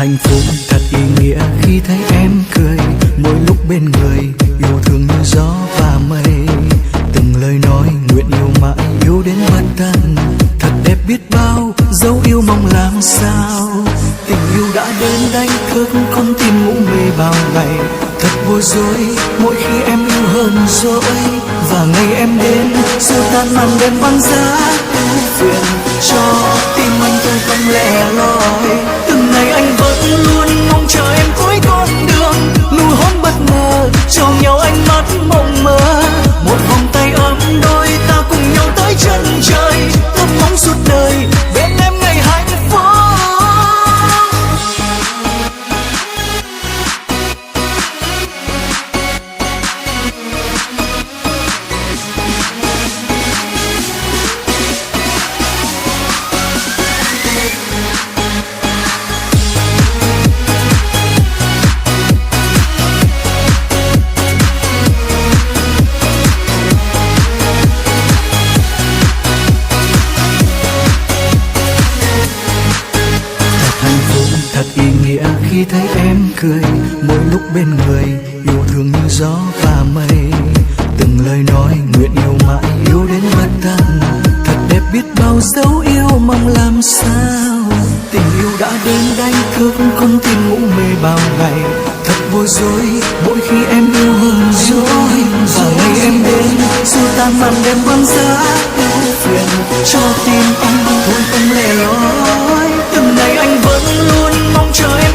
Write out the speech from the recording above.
hạnh phúc thật ý nghĩa khi thấy em cười, mỗi lúc bên người yêu thương như gió và mây. Từng lời nói nguyện yêu mãi, yêu đến bất tận, thật đẹp biết bao, dấu yêu mong làm sao. Tình yêu đã đến đánh thức con tim ngủ mê bao ngày, thật bối rối mỗi khi em yêu hơn dỗi. Và ngày em đến xua tan màn đêm băng giá ưu phiền, cho tim anh tôi không lẻ loi. Từng ngày anh vẫn luôn mong chờ em cuối con đường, nụ hôn bất ngờ cho nhau ánh mắt mộng mơ. Một vòng tay ấm đôi ta cùng nhau tới chân trời, ước mong suốt đời bên em ngày hạnh phúc. Thật ý nghĩa khi thấy em cười, mỗi lúc bên người yêu thương như gió và mây. Từng lời nói nguyện yêu mãi, yêu đến bất tận, thật đẹp biết bao dấu yêu mong làm sao. Tình yêu đã đến đánh thức con tim ngủ mê bao ngày, thật bối rối mỗi khi em yêu hơn dối. Và ngày em đến xua tan màn đêm băng giá ưu phiền, cho tim anh thôi không lẻ loi. Từng ngày anh vẫn luôn mong chờ em.